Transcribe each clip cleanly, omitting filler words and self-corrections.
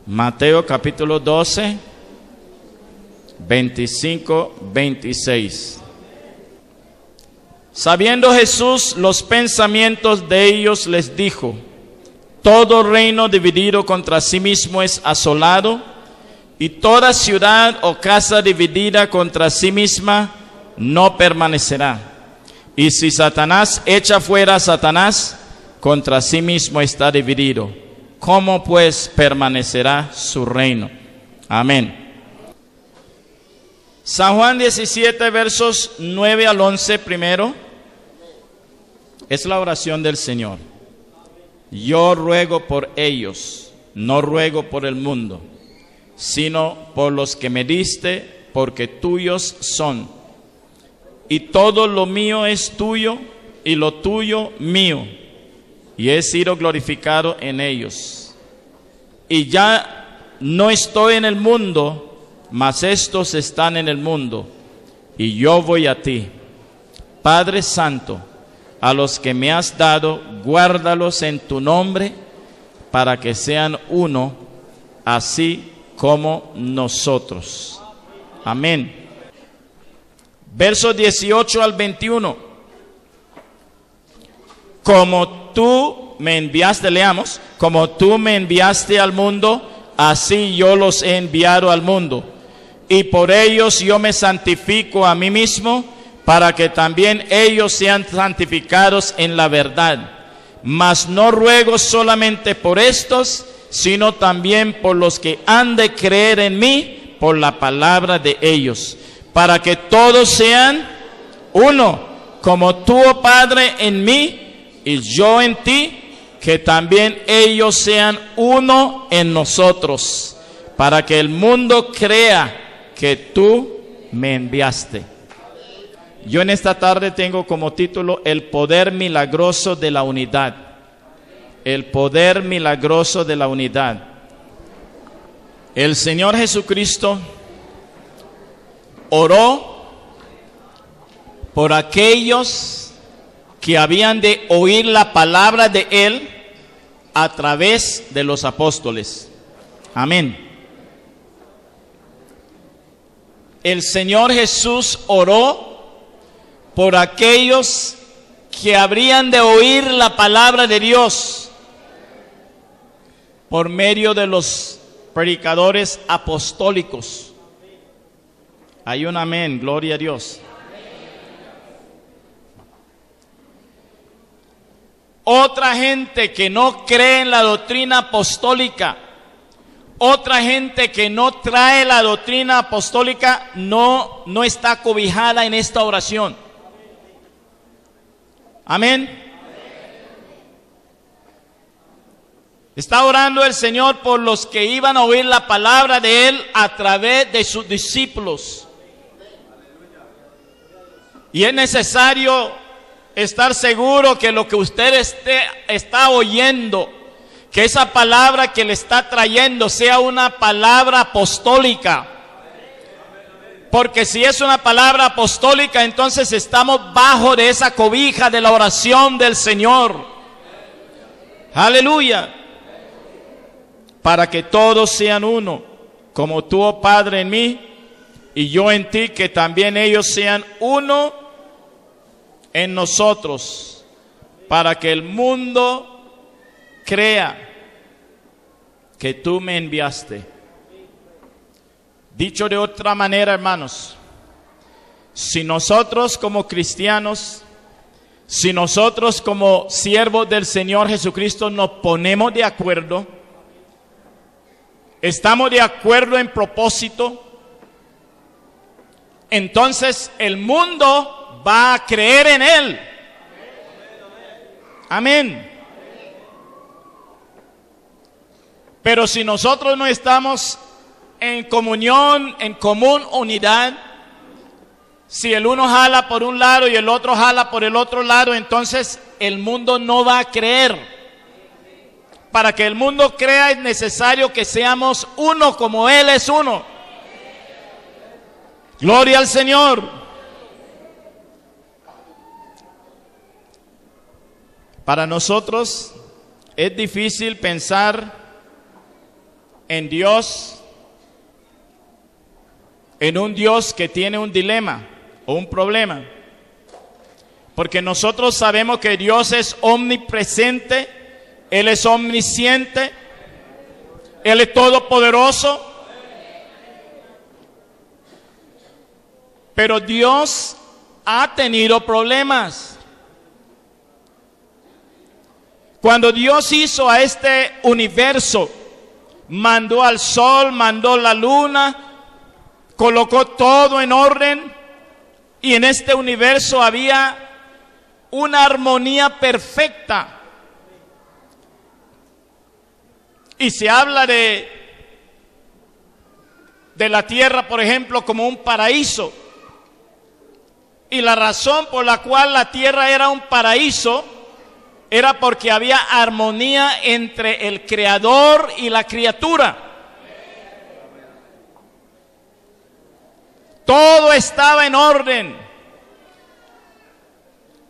Mateo capítulo 12, 25, 26. Sabiendo Jesús los pensamientos de ellos, les dijo: todo reino dividido contra sí mismo es asolado, y toda ciudad o casa dividida contra sí misma no permanecerá. Y si Satanás echa fuera a Satanás, contra sí mismo está dividido. ¿Cómo pues permanecerá su reino? Amén. San Juan 17, versos 9 al 11 primero. Es la oración del Señor. Yo ruego por ellos, no ruego por el mundo, sino por los que me diste, porque tuyos son. Y todo lo mío es tuyo, y lo tuyo mío, y he sido glorificado en ellos. Y ya no estoy en el mundo, mas estos están en el mundo, y yo voy a ti. Padre Santo, a los que me has dado, guárdalos en tu nombre, para que sean uno, así como nosotros. Amén. Versos 18 al 21. Como tú me enviaste, leamos, como tú me enviaste al mundo, así yo los he enviado al mundo. Y por ellos yo me santifico a mí mismo, para que también ellos sean santificados en la verdad. Mas no ruego solamente por estos, sino también por los que han de creer en mí por la palabra de ellos, para que todos sean uno, como tú, oh Padre, en mí y yo en ti, que también ellos sean uno en nosotros, para que el mundo crea que tú me enviaste. Yo en esta tarde tengo como título el poder milagroso de la unidad. El poder milagroso de la unidad. El Señor Jesucristo oró por aquellos que habían de oír la palabra de Él a través de los apóstoles. Amén. El Señor Jesús oró por aquellos que habrían de oír la palabra de Dios por medio de los predicadores apostólicos. Hay un amén, gloria a Dios. Otra gente que no cree en la doctrina apostólica, otra gente que no trae la doctrina apostólica, no está cobijada en esta oración. Amén. Está orando el Señor por los que iban a oír la palabra de Él a través de sus discípulos. Y es necesario estar seguro que lo que usted está oyendo, que esa palabra que le está trayendo sea una palabra apostólica. Porque si es una palabra apostólica, entonces estamos bajo de esa cobija de la oración del Señor. Aleluya. Para que todos sean uno, como tú, oh Padre, en mí y yo en ti, que también ellos sean uno en nosotros, para que el mundo crea que tú me enviaste. Dicho de otra manera, hermanos, si nosotros como cristianos, si nosotros como siervos del Señor Jesucristo nos ponemos de acuerdo, estamos de acuerdo en propósito, entonces el mundo va a creer en Él. Amén. Pero si nosotros no estamos en comunión, en común unidad, si el uno jala por un lado y el otro jala por el otro lado, entonces el mundo no va a creer. Para que el mundo crea es necesario que seamos uno como Él es uno. Gloria al Señor. Para nosotros es difícil pensar en Dios, en un Dios que tiene un dilema o un problema. Porque nosotros sabemos que Dios es omnipresente, Él es omnisciente, Él es todopoderoso. Pero Dios ha tenido problemas. Cuando Dios hizo a este universo, mandó al sol, mandó la luna, colocó todo en orden, y en este universo había una armonía perfecta. Y se habla de la tierra, por ejemplo, como un paraíso. Y la razón por la cual la tierra era un paraíso era porque había armonía entre el creador y la criatura. Todo estaba en orden.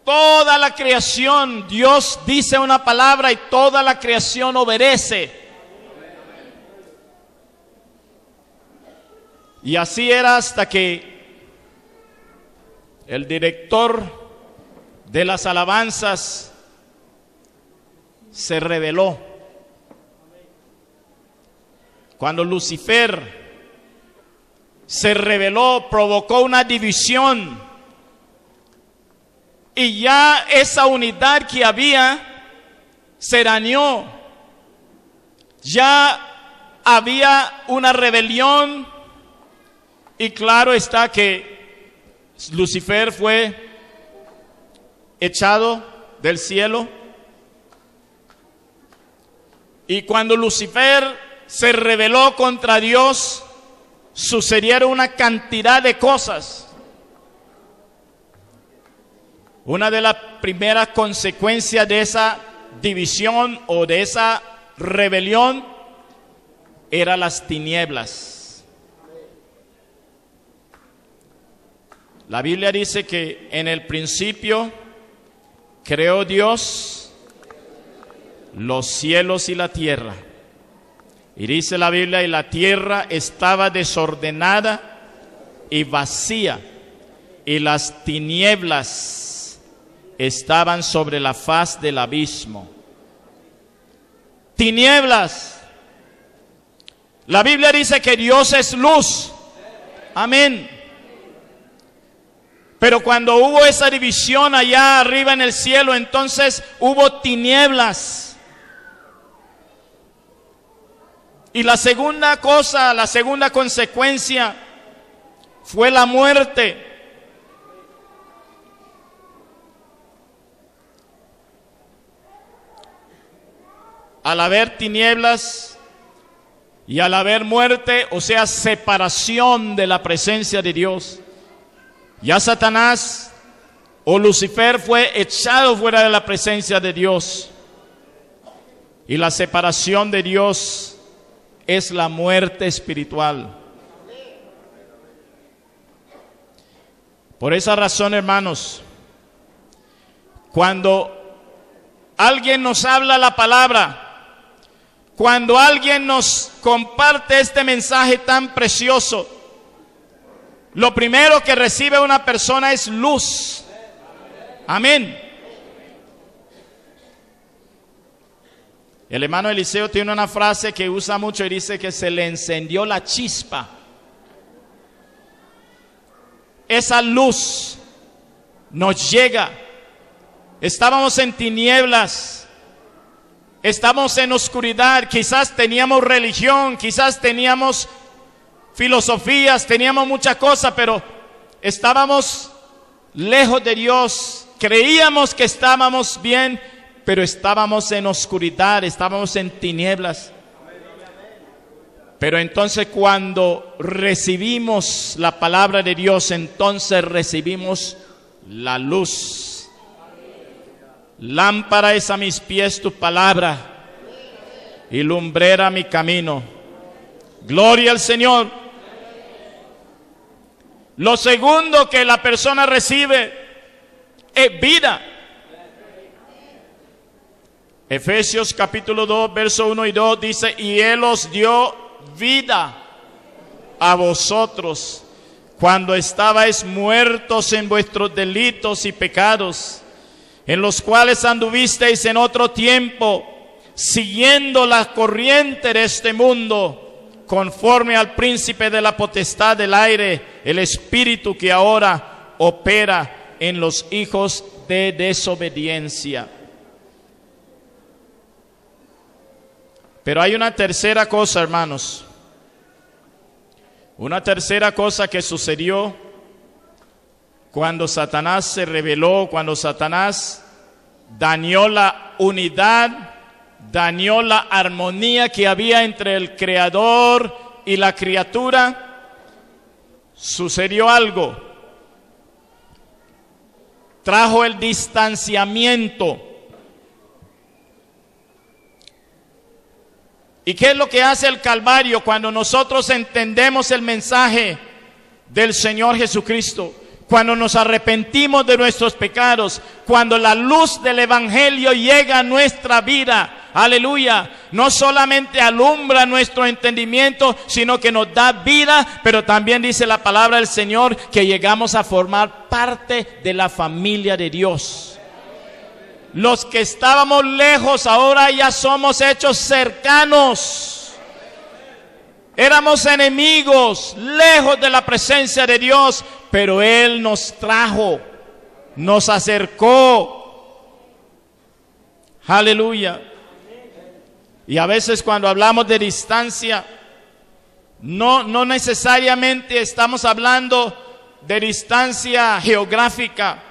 Toda la creación, Dios dice una palabra y toda la creación obedece. Y así era hasta que el director de las alabanzas se rebeló. Cuando Lucifer se rebeló, provocó una división, y ya esa unidad que había se dañó. Ya había una rebelión, y claro está que Lucifer fue echado del cielo. Y cuando Lucifer se rebeló contra Dios, sucedieron una cantidad de cosas. Una de las primeras consecuencias de esa división o de esa rebelión eran las tinieblas. La Biblia dice que en el principio creó Dios los cielos y la tierra. Y dice la Biblia, y la tierra estaba desordenada y vacía, y las tinieblas estaban sobre la faz del abismo. Tinieblas. La Biblia dice que Dios es luz. Amén. Pero cuando hubo esa división allá arriba en el cielo, entonces hubo tinieblas. Y la segunda cosa, la segunda consecuencia fue la muerte. Al haber tinieblas y al haber muerte, o sea, separación de la presencia de Dios, ya Satanás o Lucifer fue echado fuera de la presencia de Dios. Y la separación de Dios es la muerte espiritual. Por esa razón, hermanos, cuando alguien nos habla la palabra, cuando alguien nos comparte este mensaje tan precioso, lo primero que recibe una persona es luz. Amén. El hermano Eliseo tiene una frase que usa mucho y dice que se le encendió la chispa. Esa luz nos llega. Estábamos en tinieblas, estamos en oscuridad, quizás teníamos religión, quizás teníamos filosofías, teníamos muchas cosas, pero estábamos lejos de Dios. Creíamos que estábamos bien, pero estábamos en oscuridad, estábamos en tinieblas. Pero entonces cuando recibimos la palabra de Dios, entonces recibimos la luz. Lámpara es a mis pies tu palabra y lumbrera mi camino. Gloria al Señor. Lo segundo que la persona recibe es vida. Efesios capítulo 2, verso 1 y 2 dice, y Él os dio vida a vosotros cuando estabais muertos en vuestros delitos y pecados, en los cuales anduvisteis en otro tiempo, siguiendo la corriente de este mundo, conforme al príncipe de la potestad del aire, el espíritu que ahora opera en los hijos de desobediencia. Pero hay una tercera cosa, hermanos. Una tercera cosa que sucedió cuando Satanás se rebeló, cuando Satanás dañó la unidad, dañó la armonía que había entre el Creador y la criatura. Sucedió algo. Trajo el distanciamiento. ¿Y qué es lo que hace el Calvario cuando nosotros entendemos el mensaje del Señor Jesucristo? Cuando nos arrepentimos de nuestros pecados, cuando la luz del Evangelio llega a nuestra vida, aleluya, no solamente alumbra nuestro entendimiento, sino que nos da vida, pero también dice la palabra del Señor que llegamos a formar parte de la familia de Dios. Los que estábamos lejos, ahora ya somos hechos cercanos. Éramos enemigos, lejos de la presencia de Dios, pero Él nos trajo, nos acercó. Aleluya. Y a veces cuando hablamos de distancia, no necesariamente estamos hablando de distancia geográfica,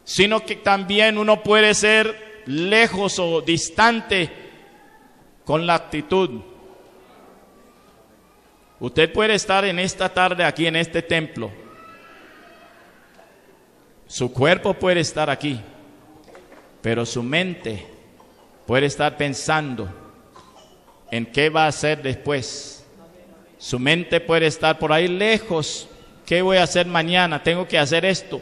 sino que también uno puede ser lejos o distante con la actitud. Usted puede estar en esta tarde aquí en este templo. Su cuerpo puede estar aquí, pero su mente puede estar pensando en qué va a hacer después. Su mente puede estar por ahí lejos. ¿Qué voy a hacer mañana? Tengo que hacer esto.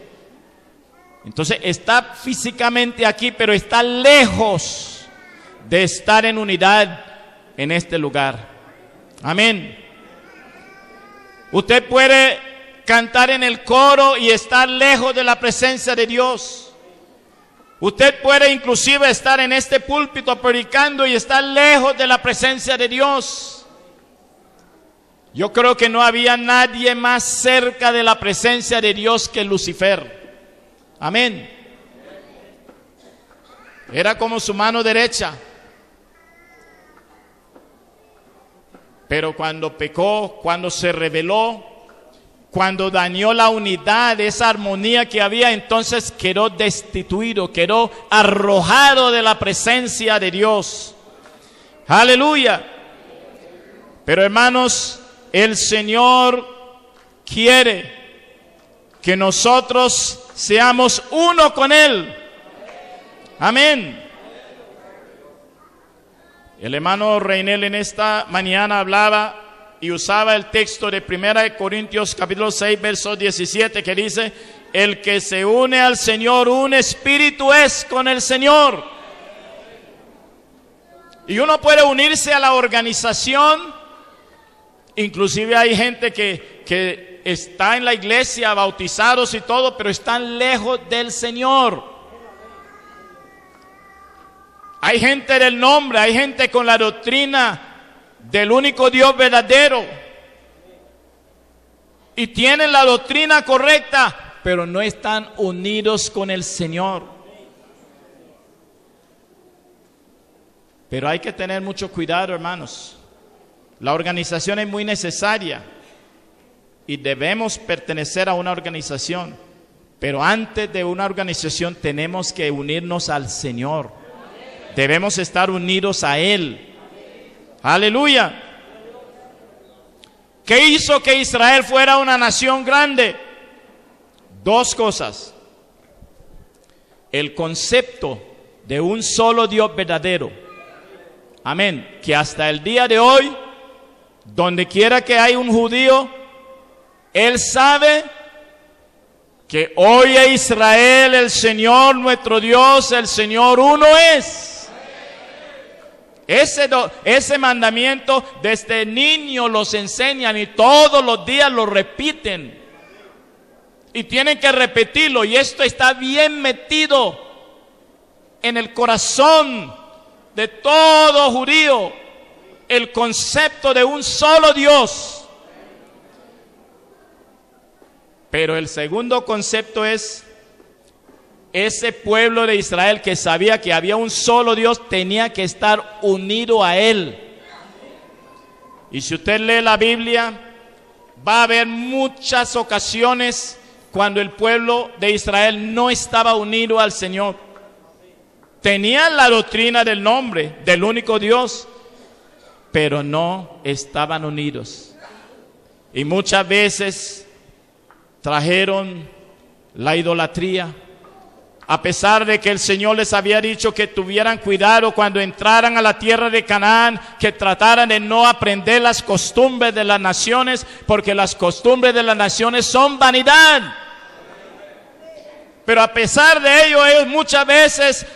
Entonces está físicamente aquí, pero está lejos de estar en unidad en este lugar. Amén. Usted puede cantar en el coro y estar lejos de la presencia de Dios. Usted puede inclusive estar en este púlpito predicando y estar lejos de la presencia de Dios. Yo creo que no había nadie más cerca de la presencia de Dios que Lucifer. Amén. Era como su mano derecha. Pero cuando pecó, cuando se rebeló, cuando dañó la unidad, esa armonía que había, entonces quedó destituido, quedó arrojado de la presencia de Dios. Aleluya. Pero hermanos, el Señor quiere que nosotros seamos uno con Él. Amén. El hermano Reinel en esta mañana hablaba y usaba el texto de 1 Corintios capítulo 6, verso 17, que dice: el que se une al Señor, un espíritu es con el Señor. Y uno puede unirse a la organización. Inclusive hay gente que está en la iglesia, bautizados y todo, pero están lejos del Señor. Hay gente del nombre, hay gente con la doctrina del único Dios verdadero. Y tienen la doctrina correcta, pero no están unidos con el Señor. Pero hay que tener mucho cuidado, hermanos. La organización es muy necesaria y debemos pertenecer a una organización. Pero antes de una organización tenemos que unirnos al Señor. Debemos estar unidos a Él. Aleluya. ¿Qué hizo que Israel fuera una nación grande? Dos cosas. El concepto de un solo Dios verdadero. Amén. Que hasta el día de hoy, donde quiera que hay un judío, él sabe que oye Israel, el Señor nuestro Dios, el Señor uno es. Ese mandamiento desde niño los enseñan y todos los días lo repiten. Y tienen que repetirlo, y esto está bien metido en el corazón de todo judío, el concepto de un solo Dios. Pero el segundo concepto es, ese pueblo de Israel que sabía que había un solo Dios tenía que estar unido a Él. Y si usted lee la Biblia, va a haber muchas ocasiones cuando el pueblo de Israel no estaba unido al Señor. Tenían la doctrina del nombre, del único Dios, pero no estaban unidos. Y muchas veces trajeron la idolatría. A pesar de que el Señor les había dicho que tuvieran cuidado cuando entraran a la tierra de Canaán, que trataran de no aprender las costumbres de las naciones, porque las costumbres de las naciones son vanidad. Pero a pesar de ello, ellos muchas veces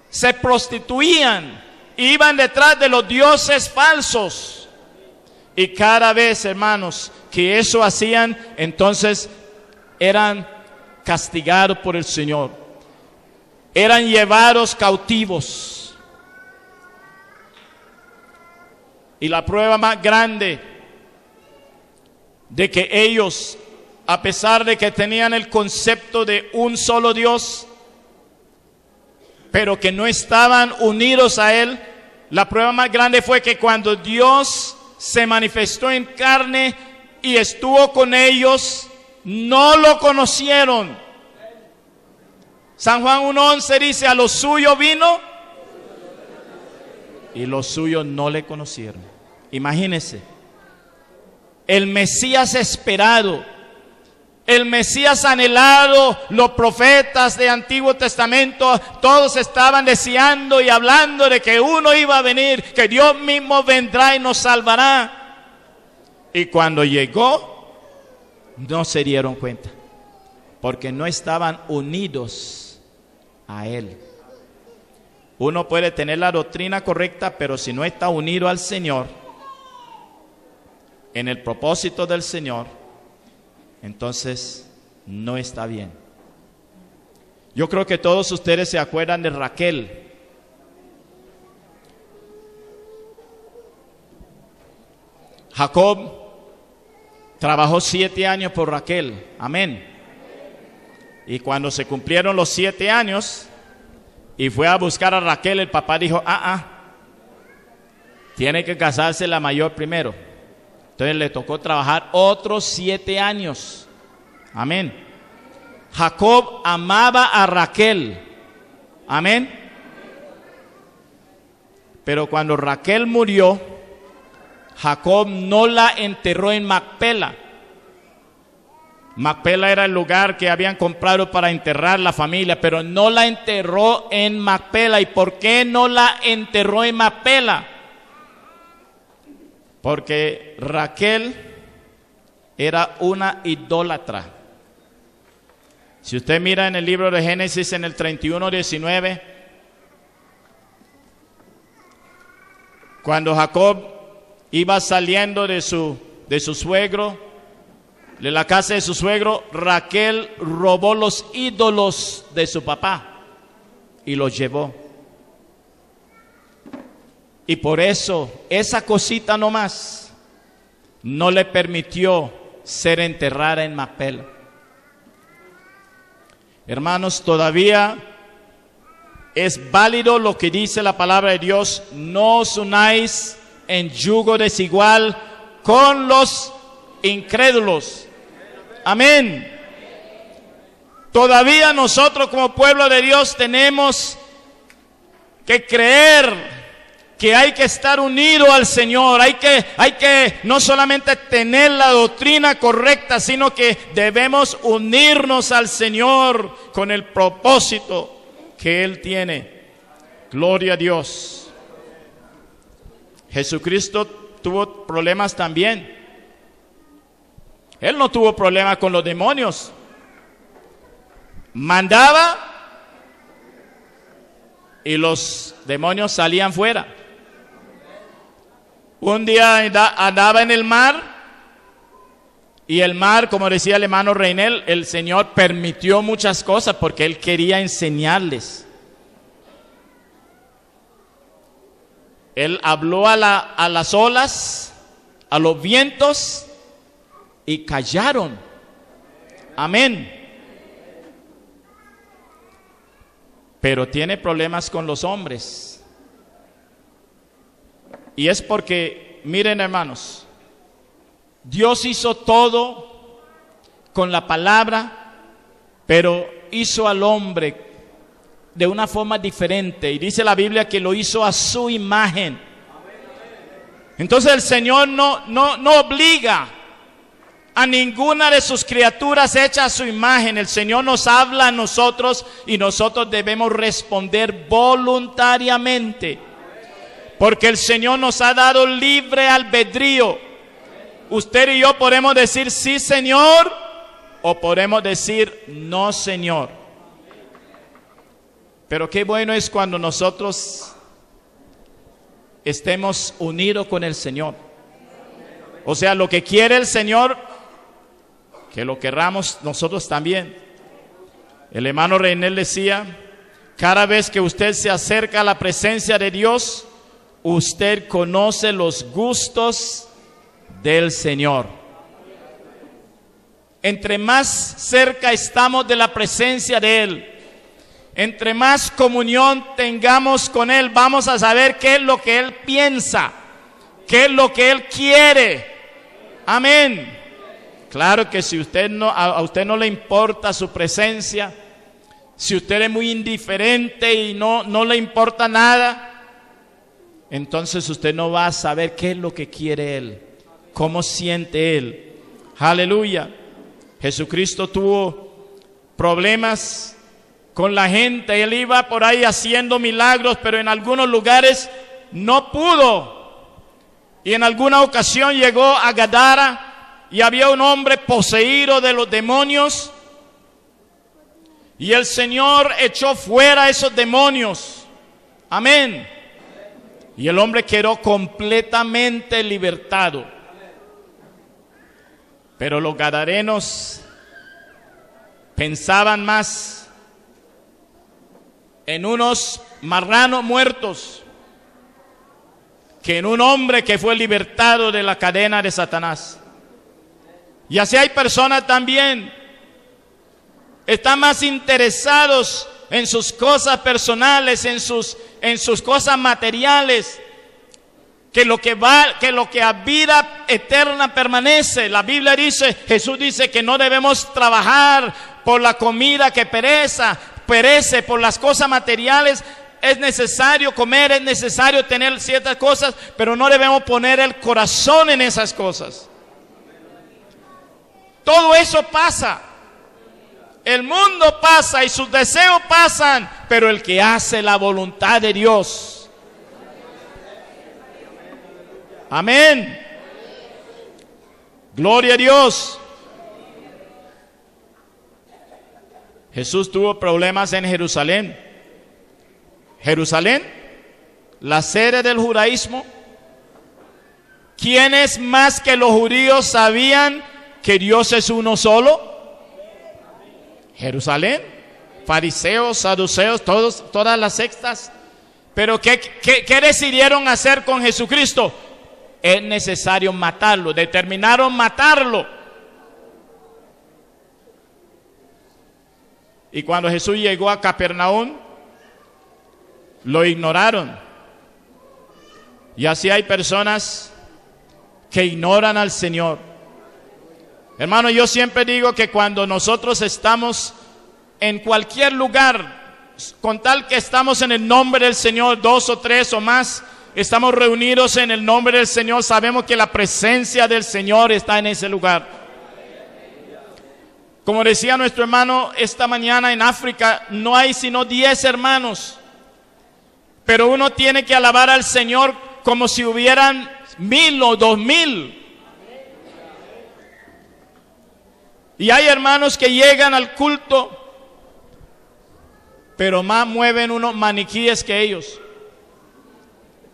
se prostituían, iban detrás de los dioses falsos. Y cada vez, hermanos, que eso hacían, entonces eran castigados por el Señor, eran llevados cautivos. Y la prueba más grande de que ellos, a pesar de que tenían el concepto de un solo Dios, pero que no estaban unidos a Él, la prueba más grande fue que cuando Dios se manifestó en carne y estuvo con ellos, no lo conocieron. San Juan 1:11 dice, a los suyos vino y los suyos no le conocieron. Imagínense, el Mesías esperado, el Mesías anhelado, los profetas de Antiguo Testamento, todos estaban deseando y hablando de que uno iba a venir, que Dios mismo vendrá y nos salvará. Y cuando llegó, no se dieron cuenta, porque no estaban unidos a Él. Uno puede tener la doctrina correcta, pero si no está unido al Señor, en el propósito del Señor, entonces no está bien. Yo creo que todos ustedes se acuerdan de Raquel. Jacob trabajó 7 años por Raquel, amén. Y cuando se cumplieron los 7 años y fue a buscar a Raquel, el papá dijo, tiene que casarse la mayor primero. Entonces le tocó trabajar otros 7 años, amén. Jacob amaba a Raquel, amén. Pero cuando Raquel murió, Jacob no la enterró en Macpela. Macpela era el lugar que habían comprado para enterrar la familia, pero no la enterró en Macpela. ¿Y por qué no la enterró en Macpela? Porque Raquel era una idólatra. Si usted mira en el libro de Génesis, en el 31:19, cuando Jacob iba saliendo de su suegro, de la casa de su suegro, Raquel robó los ídolos de su papá y los llevó. Y por eso, esa cosita nomás no le permitió ser enterrada en Macpela. Hermanos, todavía es válido lo que dice la palabra de Dios: no os unáis en yugo desigual con los incrédulos. Amén. Todavía nosotros como pueblo de Dios tenemos que creer que hay que estar unido al Señor. Hay que no solamente tener la doctrina correcta, sino que debemos unirnos al Señor con el propósito que Él tiene. Gloria a Dios. Jesucristo tuvo problemas también. Él no tuvo problemas con los demonios. Mandaba y los demonios salían fuera. Un día andaba en el mar, y el mar, como decía el hermano Reinel, el Señor permitió muchas cosas porque Él quería enseñarles. Él habló a las olas, a los vientos, y callaron. Amén. Pero tiene problemas con los hombres. Y es porque, miren hermanos, Dios hizo todo con la palabra, pero hizo al hombre de una forma diferente. Y dice la Biblia que lo hizo a su imagen. Entonces el Señor no obliga a ninguna de sus criaturas hechas a su imagen. El Señor nos habla a nosotros y nosotros debemos responder voluntariamente. Porque el Señor nos ha dado libre albedrío. Usted y yo podemos decir sí, Señor, o podemos decir no, Señor. Pero qué bueno es cuando nosotros estemos unidos con el Señor. O sea, lo que quiere el Señor, que lo querramos nosotros también. El hermano Reinel decía, cada vez que usted se acerca a la presencia de Dios, usted conoce los gustos del Señor. Entre más cerca estamos de la presencia de Él, entre más comunión tengamos con Él, vamos a saber qué es lo que Él piensa, qué es lo que Él quiere. Amén. Claro que si a usted no le importa su presencia, si usted es muy indiferente y no le importa nada, entonces usted no va a saber qué es lo que quiere Él, cómo siente Él. Aleluya. Jesucristo tuvo problemas con la gente. Él iba por ahí haciendo milagros, pero en algunos lugares no pudo. Y en alguna ocasión llegó a Gadara y había un hombre poseído de los demonios. Y el Señor echó fuera esos demonios. Amén. Y el hombre quedó completamente libertado. Pero los gadarenos pensaban más en unos marranos muertos que en un hombre que fue libertado de la cadena de Satanás. Y así hay personas también, están más interesados en sus cosas personales, en sus cosas materiales, que lo que a vida eterna permanece. La Biblia dice, Jesús dice que no debemos trabajar por la comida que perece, por las cosas materiales. Es necesario comer, es necesario tener ciertas cosas, pero no debemos poner el corazón en esas cosas. Todo eso pasa. El mundo pasa y sus deseos pasan, pero el que hace la voluntad de Dios. Amén. Gloria a Dios. Jesús tuvo problemas en Jerusalén. Jerusalén, la sede del judaísmo. ¿Quiénes más que los judíos sabían que Dios es uno solo? Jerusalén, fariseos, saduceos, todas las sectas. Pero ¿qué decidieron hacer con Jesucristo? Es necesario matarlo. Determinaron matarlo. Y cuando Jesús llegó a Capernaum, lo ignoraron. Y así hay personas que ignoran al Señor. Hermano, yo siempre digo que cuando nosotros estamos en cualquier lugar, con tal que estamos en el nombre del Señor, 2 o 3 o más, estamos reunidos en el nombre del Señor, sabemos que la presencia del Señor está en ese lugar. Como decía nuestro hermano esta mañana, en África no hay sino 10 hermanos, pero uno tiene que alabar al Señor como si hubieran 1000 o 2000. Y hay hermanos que llegan al culto, pero más mueven unos maniquíes que ellos.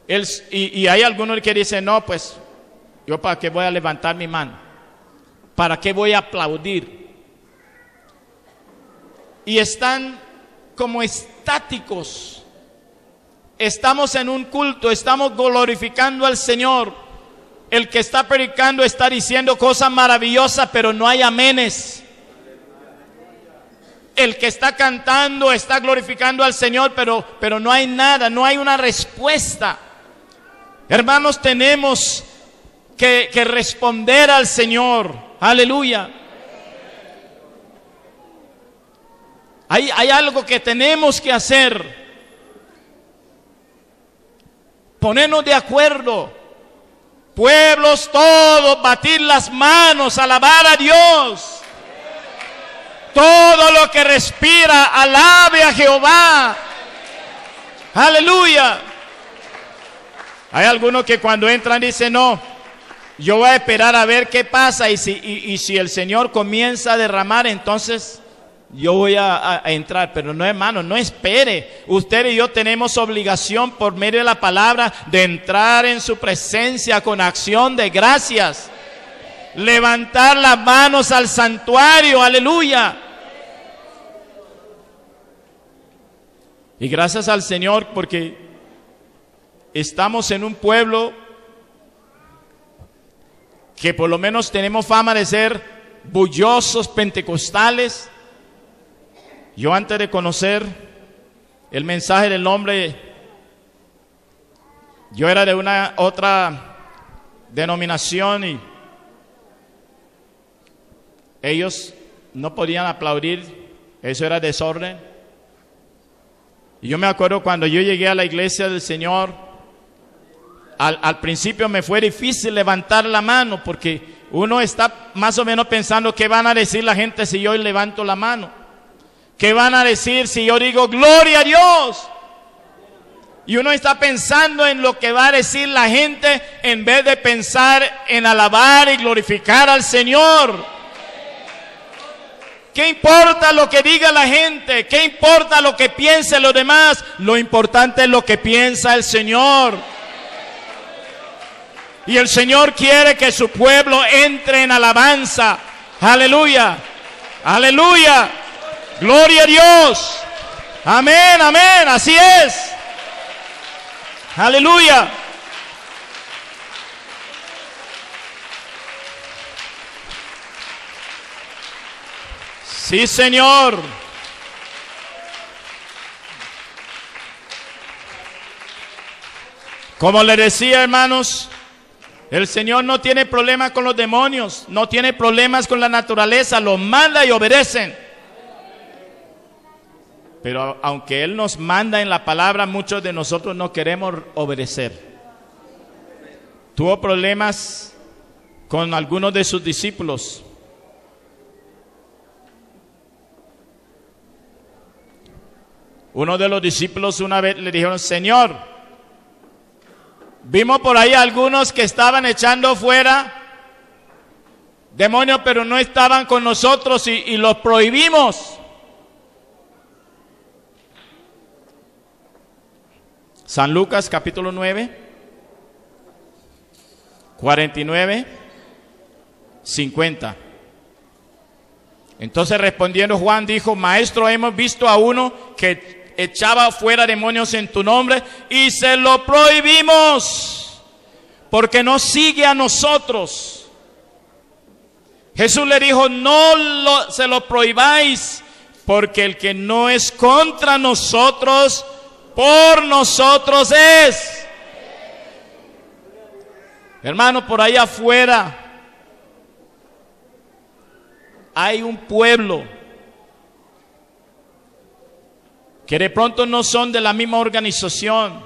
Y hay algunos que dicen, no, pues, ¿yo para qué voy a levantar mi mano? ¿Para qué voy a aplaudir? Y están como estáticos. Estamos en un culto, estamos glorificando al Señor. El que está predicando está diciendo cosas maravillosas, pero no hay amenes. El que está cantando está glorificando al Señor, pero no hay nada, no hay una respuesta. Hermanos, tenemos que responder al Señor. Aleluya. Hay algo que tenemos que hacer. Ponernos de acuerdo. Pueblos todos, batir las manos, alabar a Dios. Todo lo que respira, alabe a Jehová. Aleluya. Hay algunos que cuando entran dicen, no, yo voy a esperar a ver qué pasa. Y si el Señor comienza a derramar, entonces yo voy a entrar. Pero no, hermano, no espere. Usted y yo tenemos obligación por medio de la palabra de entrar en su presencia con acción de gracias. Levantar las manos al santuario, aleluya. Y gracias al Señor porque estamos en un pueblo que por lo menos tenemos fama de ser bullosos pentecostales. Yo antes de conocer el mensaje del nombre, yo era de una otra denominación y ellos no podían aplaudir, eso era desorden. Y yo me acuerdo cuando yo llegué a la iglesia del Señor, al principio me fue difícil levantar la mano porque uno está más o menos pensando qué van a decir la gente si yo levanto la mano. ¿Qué van a decir si yo digo gloria a Dios? Y uno está pensando en lo que va a decir la gente en vez de pensar en alabar y glorificar al Señor. ¿Qué importa lo que diga la gente? ¿Qué importa lo que piensen los demás? Lo importante es lo que piensa el Señor. Y el Señor quiere que su pueblo entre en alabanza. Aleluya. Aleluya. Gloria a Dios. Amén, amén. Así es. Aleluya. Sí, Señor. Como le decía, hermanos, el Señor no tiene problemas con los demonios, no tiene problemas con la naturaleza, los manda y obedecen. Pero aunque Él nos manda en la palabra, muchos de nosotros no queremos obedecer. Tuvo problemas con algunos de sus discípulos. Uno de los discípulos una vez le dijeron, Señor, vimos por ahí algunos que estaban echando fuera demonios, pero no estaban con nosotros y los prohibimos. San Lucas capítulo 9, 49, 50. Entonces respondiendo Juan dijo, Maestro, hemos visto a uno que echaba fuera demonios en tu nombre y se lo prohibimos porque no sigue a nosotros. Jesús le dijo, se lo prohibáis porque el que no es contra nosotros, por nosotros es. Hermano, por ahí afuera hay un pueblo que de pronto no son de la misma organización,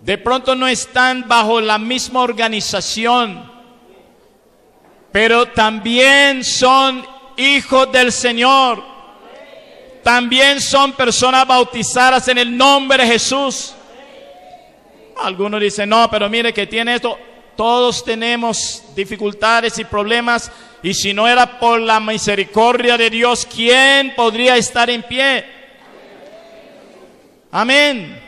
de pronto no están bajo la misma organización, pero también son hijos del Señor, también son personas bautizadas en el nombre de Jesús. Algunos dicen, no, pero mire que tiene esto. Todos tenemos dificultades y problemas, y si no era por la misericordia de Dios, ¿quién podría estar en pie? Amén.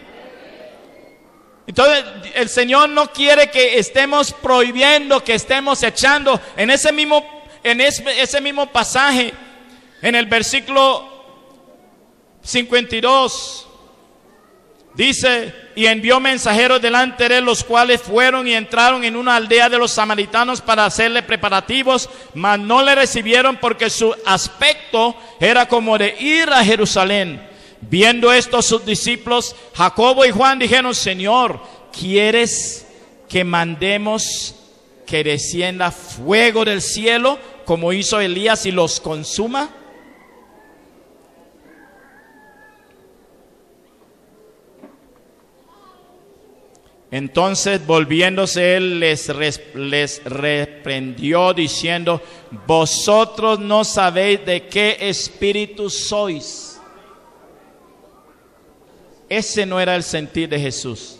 Entonces el Señor no quiere que estemos prohibiendo, que estemos echando. En ese mismo pasaje, en el versículo 52, dice: y envió mensajeros delante de él, los cuales fueron y entraron en una aldea de los samaritanos para hacerle preparativos, mas no le recibieron, porque su aspecto era como de ir a Jerusalén. Viendo esto, sus discípulos Jacobo y Juan dijeron: Señor, ¿quieres que mandemos que descienda fuego del cielo como hizo Elías y los consuma? Entonces, volviéndose él, les reprendió diciendo: vosotros no sabéis de qué espíritu sois. Ese no era el sentir de Jesús.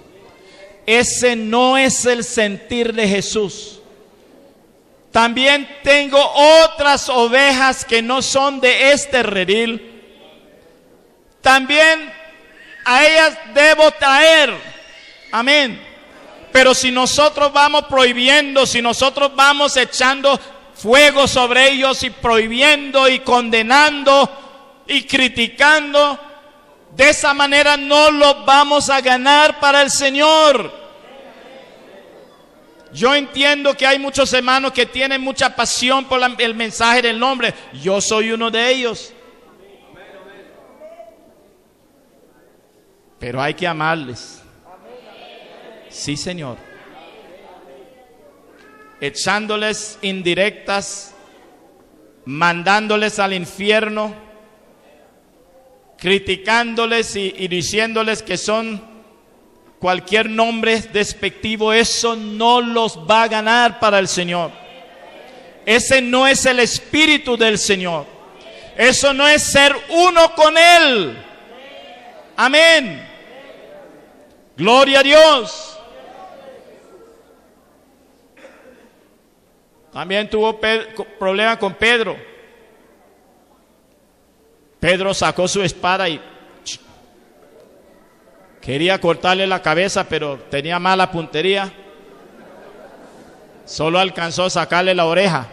Ese no es el sentir de Jesús. También tengo otras ovejas que no son de este redil. También a ellas debo traer. Amén. Pero si nosotros vamos prohibiendo, si nosotros vamos echando fuego sobre ellos y prohibiendo y condenando y criticando, de esa manera no los vamos a ganar para el Señor. Yo entiendo que hay muchos hermanos que tienen mucha pasión por el mensaje del nombre. Yo soy uno de ellos. Pero hay que amarles. Sí, Señor. Echándoles indirectas, mandándoles al infierno, criticándoles y diciéndoles que son cualquier nombre despectivo. Eso no los va a ganar para el Señor. Ese no es el espíritu del Señor. Eso no es ser uno con Él. Amén. Gloria a Dios. También tuvo problema con Pedro. Pedro sacó su espada y quería cortarle la cabeza, pero tenía mala puntería. Solo alcanzó a sacarle la oreja.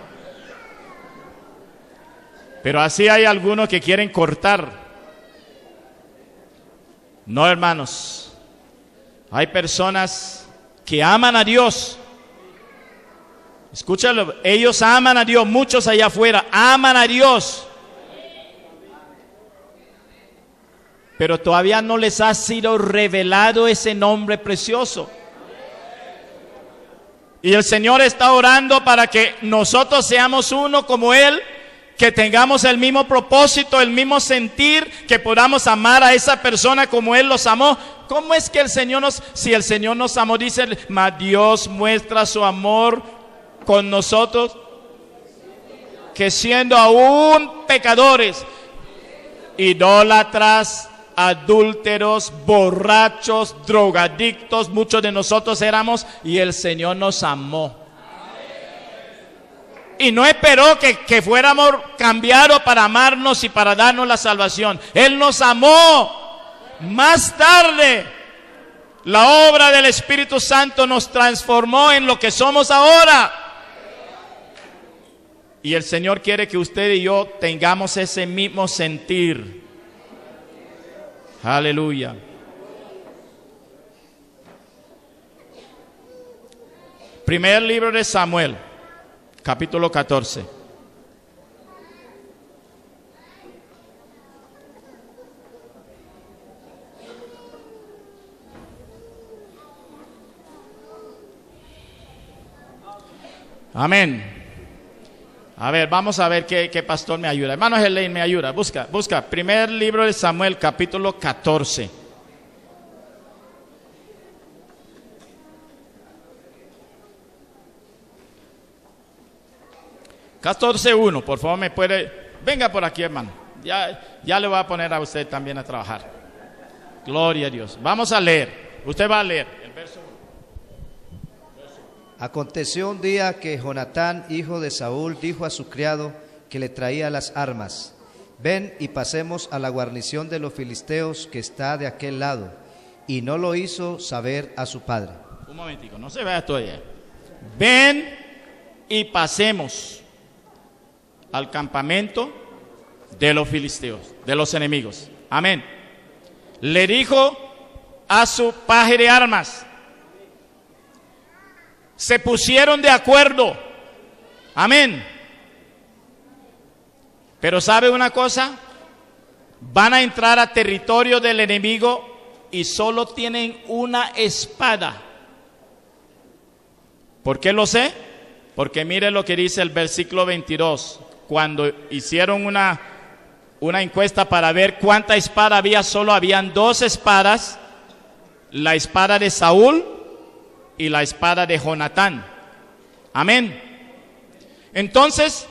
Pero así hay algunos que quieren cortar. No, hermanos. Hay personas que aman a Dios. Escúchalo, ellos aman a Dios, muchos allá afuera aman a Dios, pero todavía no les ha sido revelado ese nombre precioso. Y el Señor está orando para que nosotros seamos uno como Él, que tengamos el mismo propósito, el mismo sentir, que podamos amar a esa persona como Él los amó. ¿Cómo es que el Señor si el Señor nos amó, dice, mas Dios muestra su amor con nosotros, que siendo aún pecadores, idólatras, adúlteros, borrachos, drogadictos, muchos de nosotros éramos, y el Señor nos amó. Y no esperó que fuéramos cambiados para amarnos y para darnos la salvación. Él nos amó. Más tarde, la obra del Espíritu Santo nos transformó en lo que somos ahora. Y el Señor quiere que usted y yo tengamos ese mismo sentir. Aleluya. Primer libro de Samuel, capítulo 14. Amén. A ver, vamos a ver qué pastor me ayuda. Hermano Helen, me ayuda. Busca. Primer libro de Samuel, capítulo 14. (14:1), por favor, me puede. Venga por aquí, hermano. Ya le voy a poner a usted también a trabajar. Gloria a Dios. Vamos a leer. Usted va a leer el verso 1. Aconteció un día que Jonatán, hijo de Saúl, dijo a su criado que le traía las armas: ven y pasemos a la guarnición de los filisteos que está de aquel lado. Y no lo hizo saber a su padre. Un momentico, no se vea todavía. Ven y pasemos al campamento de los filisteos, de los enemigos. Amén. Le dijo a su paje de armas. Se pusieron de acuerdo. Amén. Pero ¿sabe una cosa? Van a entrar a territorio del enemigo y solo tienen una espada. ¿Por qué lo sé? Porque mire lo que dice el versículo 22. Cuando hicieron una encuesta para ver cuánta espada había, solo habían 2 espadas. La espada de Saúl y la espada de Jonatán. Amén. Entonces,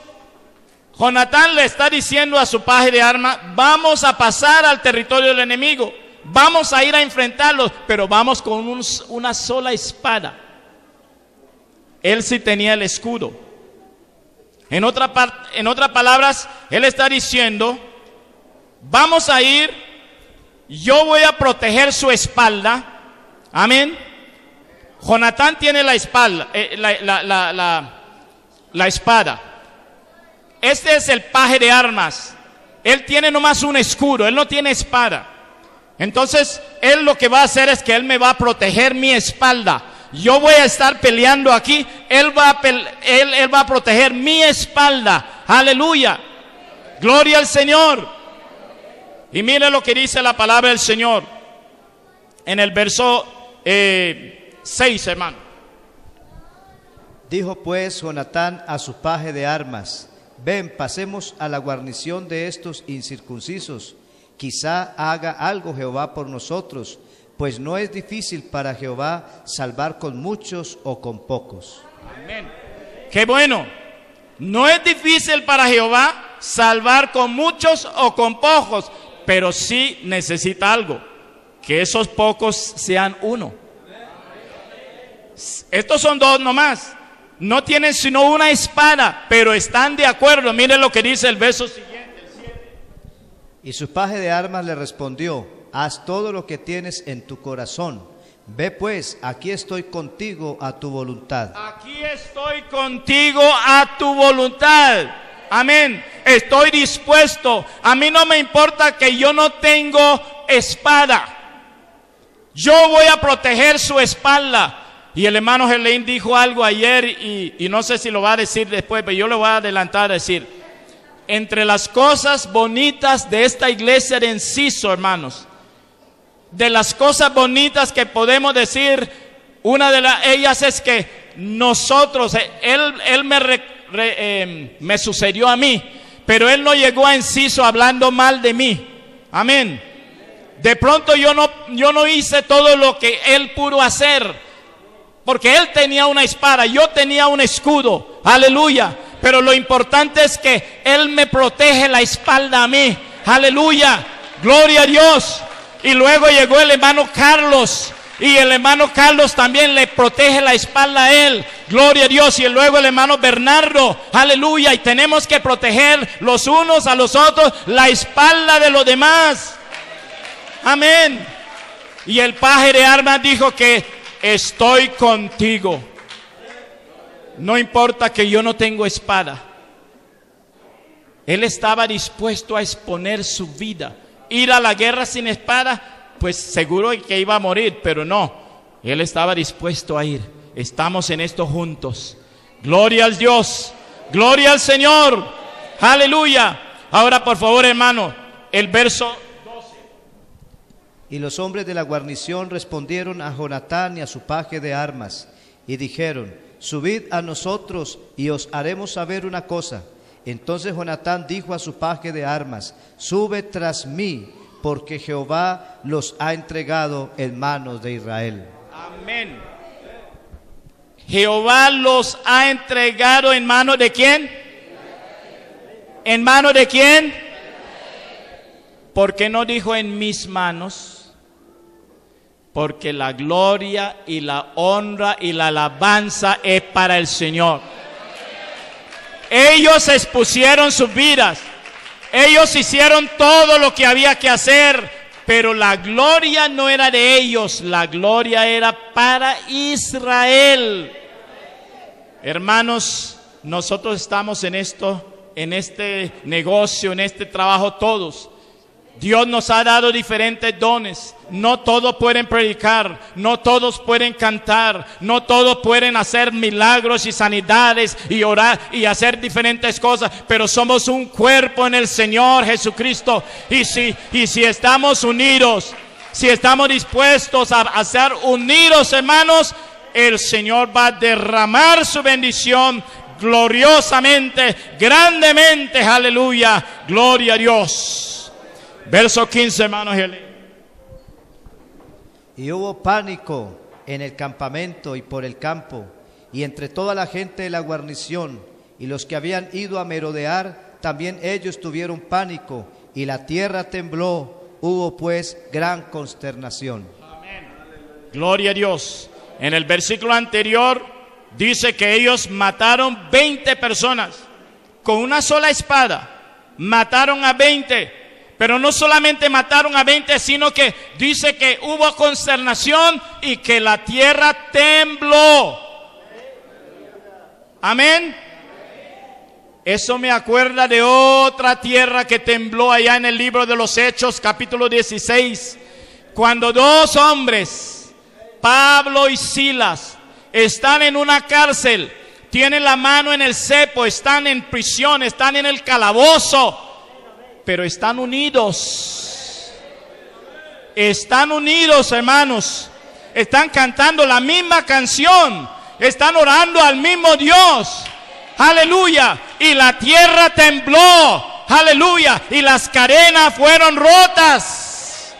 Jonatán le está diciendo a su paje de armas, vamos a pasar al territorio del enemigo. Vamos a ir a enfrentarlos, pero vamos con una sola espada. Él sí tenía el escudo. En otras palabras, él está diciendo, vamos a ir, yo voy a proteger su espalda. Amén. Jonatán tiene la espalda, la espada. Este es el paje de armas. Él tiene nomás un escudo, él no tiene espada. Entonces, él lo que va a hacer es que él me va a proteger mi espalda. Yo voy a estar peleando aquí, él va a proteger mi espalda. Aleluya. Gloria al Señor. Y mire lo que dice la palabra del Señor en el verso 6, hermano. Dijo pues Jonatán a su paje de armas, ven, pasemos a la guarnición de estos incircuncisos. Quizá haga algo Jehová por nosotros, pues no es difícil para Jehová salvar con muchos o con pocos. Amén. Qué bueno. No es difícil para Jehová salvar con muchos o con pocos, pero sí necesita algo, que esos pocos sean uno. Estos son 2 nomás. No tienen sino una espada, pero están de acuerdo. Mire lo que dice el verso siguiente, el 7. Y su paje de armas le respondió, haz todo lo que tienes en tu corazón. Ve pues, aquí estoy contigo a tu voluntad. Aquí estoy contigo a tu voluntad. Amén. Estoy dispuesto. A mí no me importa que yo no tengo espada. Yo voy a proteger su espalda. Y el hermano Gerlain dijo algo ayer y no sé si lo va a decir después, pero yo lo voy a adelantar a decir. Entre las cosas bonitas de esta iglesia de Enciso, hermanos, de las cosas bonitas que podemos decir, una de ellas es que nosotros, él me sucedió a mí, pero él no llegó a Enciso hablando mal de mí. Amén. De pronto yo no hice todo lo que él pudo hacer, porque él tenía una espada, yo tenía un escudo. Aleluya. Pero lo importante es que él me protege la espalda a mí. Aleluya. Gloria a Dios. Y luego llegó el hermano Carlos. Y el hermano Carlos también le protege la espalda a él. Gloria a Dios. Y luego el hermano Bernardo. Aleluya. Y tenemos que proteger los unos a los otros la espalda de los demás. Amén. Y el paje de armas dijo que estoy contigo. No importa que yo no tengo espada. Él estaba dispuesto a exponer su vida. Ir a la guerra sin espada, pues seguro que iba a morir, pero no. Él estaba dispuesto a ir. Estamos en esto juntos. Gloria al Dios. Gloria al Señor. Aleluya. Ahora, por favor, hermano, el verso 12. Y los hombres de la guarnición respondieron a Jonatán y a su paje de armas, y dijeron, subid a nosotros y os haremos saber una cosa. Entonces Jonatán dijo a su paje de armas, sube tras mí, porque Jehová los ha entregado en manos de Israel. Amén. Jehová los ha entregado en manos de ¿quién? ¿En manos de quién? ¿Por qué no dijo en mis manos? Porque la gloria y la honra y la alabanza es para el Señor. Ellos expusieron sus vidas. Ellos hicieron todo lo que había que hacer, pero la gloria no era de ellos, la gloria era para Israel. Hermanos, nosotros estamos en esto, en este negocio, en este trabajo todos. Dios nos ha dado diferentes dones. No todos pueden predicar, no todos pueden cantar, no todos pueden hacer milagros y sanidades y orar y hacer diferentes cosas, pero somos un cuerpo en el Señor Jesucristo. Y si estamos unidos, si estamos dispuestos a ser unidos, hermanos, el Señor va a derramar su bendición gloriosamente, grandemente. Aleluya, gloria a Dios. Verso 15, hermanos. Y hubo pánico en el campamento y por el campo, y entre toda la gente de la guarnición, y los que habían ido a merodear, también ellos tuvieron pánico, y la tierra tembló. Hubo pues gran consternación. Amén. Gloria a Dios. En el versículo anterior dice que ellos mataron 20 personas con una sola espada. Mataron a 20. Pero no solamente mataron a 20, sino que dice que hubo consternación y que la tierra tembló. Amén. Eso me acuerda de otra tierra que tembló allá en el libro de los Hechos, capítulo 16. Cuando dos hombres, Pablo y Silas, están en una cárcel, tienen la mano en el cepo, están en prisión, están en el calabozo. Pero están unidos. Están unidos, hermanos. Están cantando la misma canción. Están orando al mismo Dios. Aleluya. Y la tierra tembló. Aleluya. Y las cadenas fueron rotas.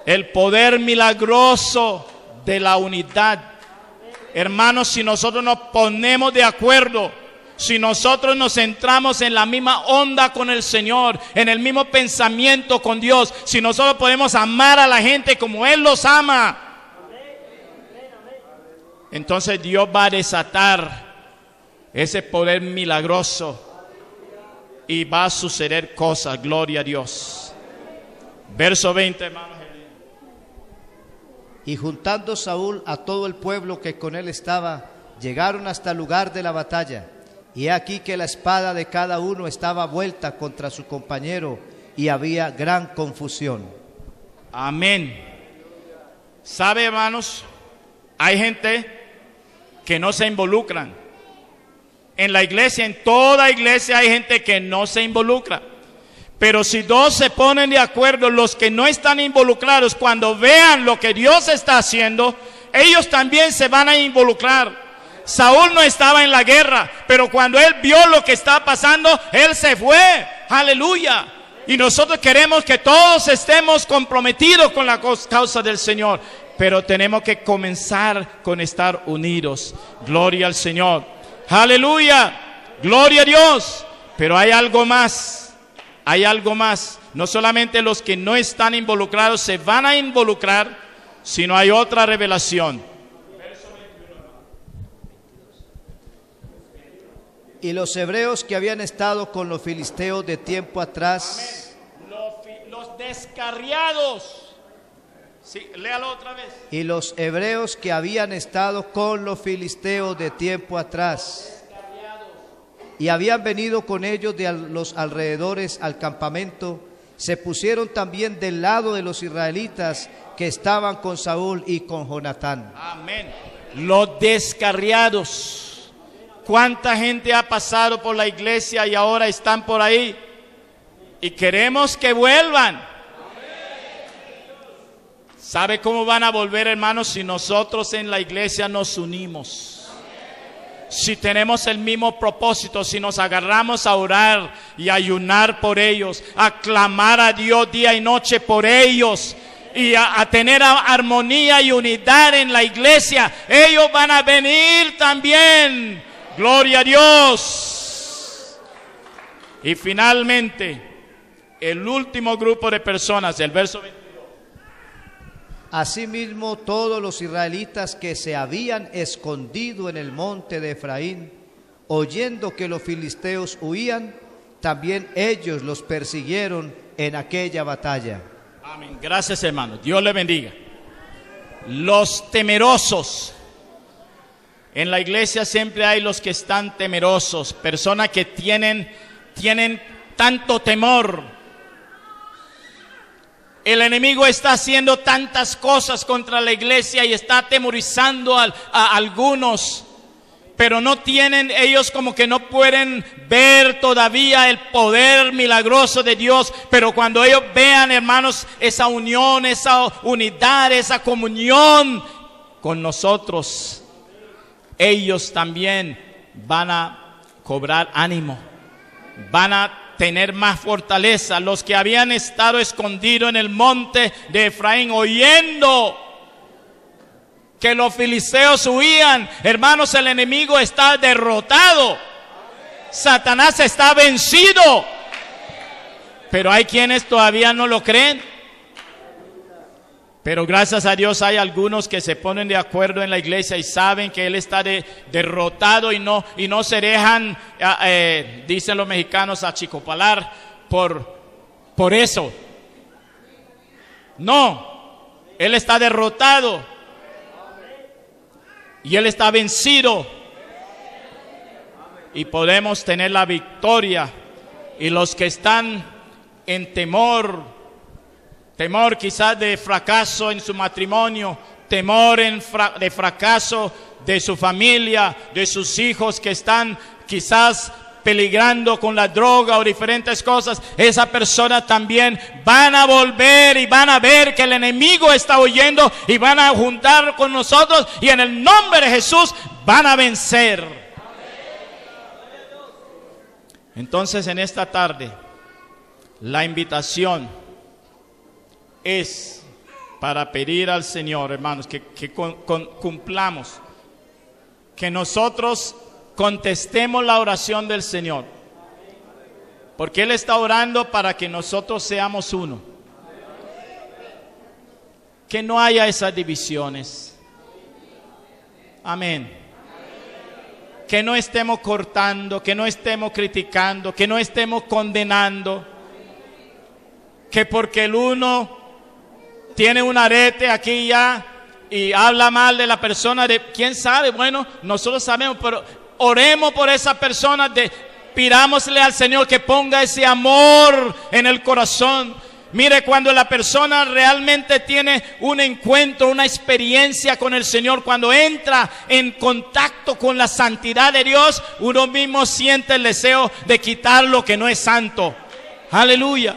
El poder milagroso de la unidad. Hermanos, si nosotros nos ponemos de acuerdo, si nosotros nos centramos en la misma onda con el Señor, en el mismo pensamiento con Dios, si nosotros podemos amar a la gente como Él los ama, entonces Dios va a desatar ese poder milagroso y va a suceder cosas. Gloria a Dios. Verso 20, hermanos. Y juntando Saúl a todo el pueblo que con él estaba, llegaron hasta el lugar de la batalla. Y aquí que la espada de cada uno estaba vuelta contra su compañero, y había gran confusión. Amén. ¿Sabe, hermanos? Hay gente que no se involucran. En la iglesia, en toda iglesia hay gente que no se involucra. Pero si dos se ponen de acuerdo, los que no están involucrados, cuando vean lo que Dios está haciendo, ellos también se van a involucrar. Saúl no estaba en la guerra, pero cuando él vio lo que estaba pasando, él se fue. Aleluya. Y nosotros queremos que todos estemos comprometidos con la causa del Señor, pero tenemos que comenzar con estar unidos. Gloria al Señor. Aleluya. Gloria a Dios. Pero hay algo más. Hay algo más. No solamente los que no están involucrados se van a involucrar, sino hay otra revelación. Y los hebreos que habían estado con los filisteos de tiempo atrás. Los descarriados. Sí, léalo otra vez. Y los hebreos que habían estado con los filisteos de tiempo atrás. Y habían venido con ellos de los alrededores al campamento, se pusieron también del lado de los israelitas que estaban con Saúl y con Jonatán. Amén. Los descarriados. ¿Cuánta gente ha pasado por la iglesia y ahora están por ahí? Y queremos que vuelvan. ¿Sabe cómo van a volver, hermanos? Si nosotros en la iglesia nos unimos. Si tenemos el mismo propósito, si nos agarramos a orar y ayunar por ellos, a clamar a Dios día y noche por ellos, y a tener armonía y unidad en la iglesia, ellos van a venir también. Gloria a Dios. Y finalmente, el último grupo de personas, el verso 22. Asimismo, todos los israelitas que se habían escondido en el monte de Efraín, oyendo que los filisteos huían, también ellos los persiguieron en aquella batalla. Amén. Gracias, hermano. Dios le bendiga. Los temerosos. En la iglesia siempre hay los que están temerosos, personas que tienen tanto temor. El enemigo está haciendo tantas cosas contra la iglesia y está atemorizando a algunos, pero no tienen, ellos como que no pueden ver todavía el poder milagroso de Dios. Pero cuando ellos vean, hermanos, esa unión, esa unidad, esa comunión con nosotros, ellos también van a cobrar ánimo, van a tener más fortaleza. Los que habían estado escondidos en el monte de Efraín, oyendo que los filisteos huían, hermanos, el enemigo está derrotado, Satanás está vencido. Pero hay quienes todavía no lo creen. Pero gracias a Dios hay algunos que se ponen de acuerdo en la iglesia y saben que Él está derrotado y no se dejan, dicen los mexicanos, achicopalar por eso. No, Él está derrotado y Él está vencido. Y podemos tener la victoria. Y los que están en temor quizás de fracaso en su matrimonio, temor de fracaso de su familia, de sus hijos que están quizás peligrando con la droga o diferentes cosas, esa persona también van a volver y van a ver que el enemigo está huyendo y van a juntar con nosotros y en el nombre de Jesús van a vencer. Entonces, en esta tarde, la invitación es para pedir al Señor, hermanos, que cumplamos, que nosotros contestemos la oración del Señor, porque Él está orando para que nosotros seamos uno, que no haya esas divisiones. Amén. Que no estemos cortando, que no estemos criticando, que no estemos condenando, que porque el uno tiene un arete aquí ya y habla mal de la persona, de quién sabe, bueno, nosotros sabemos, pero oremos por esa persona, pidámosle al Señor que ponga ese amor en el corazón. Mire, cuando la persona realmente tiene un encuentro, una experiencia con el Señor, cuando entra en contacto con la santidad de Dios, uno mismo siente el deseo de quitar lo que no es santo. Aleluya.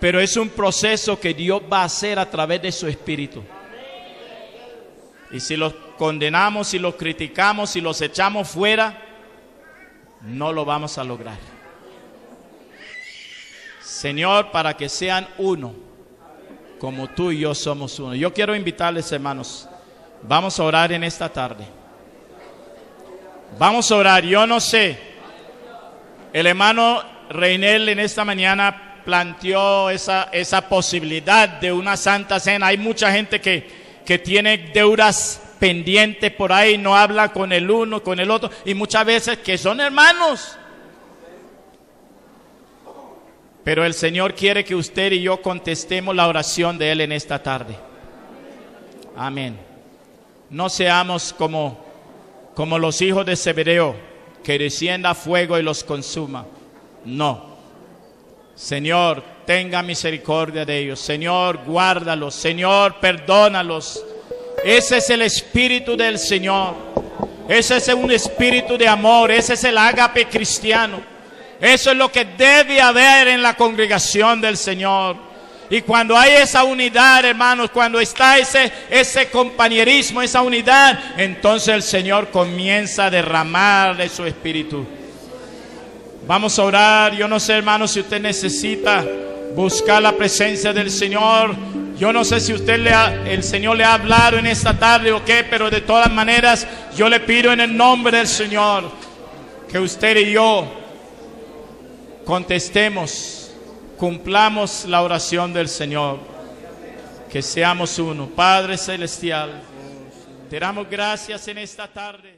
Pero es un proceso que Dios va a hacer a través de su Espíritu. Y si los condenamos, si los criticamos, si los echamos fuera, no lo vamos a lograr. Señor, para que sean uno, como tú y yo somos uno. Yo quiero invitarles, hermanos, vamos a orar en esta tarde. Vamos a orar. Yo no sé, el hermano Reinel en esta mañana planteó esa posibilidad de una santa cena. Hay mucha gente que tiene deudas pendientes por ahí, no habla con el uno, con el otro, y muchas veces que son hermanos. Pero el Señor quiere que usted y yo contestemos la oración de Él en esta tarde. Amén. No seamos como los hijos de Zebedeo, que descienda fuego y los consuma. No. Señor, tenga misericordia de ellos. Señor, guárdalos. Señor, perdónalos. Ese es el espíritu del Señor. Ese es un espíritu de amor. Ese es el ágape cristiano. Eso es lo que debe haber en la congregación del Señor. Y cuando hay esa unidad, hermanos, cuando está ese compañerismo, esa unidad, entonces el Señor comienza a derramar de su espíritu. Vamos a orar. Yo no sé, hermanos, si usted necesita buscar la presencia del Señor. Yo no sé si el Señor le ha hablado en esta tarde o qué, pero de todas maneras yo le pido en el nombre del Señor que usted y yo contestemos, cumplamos la oración del Señor, que seamos uno. Padre Celestial, te damos gracias en esta tarde.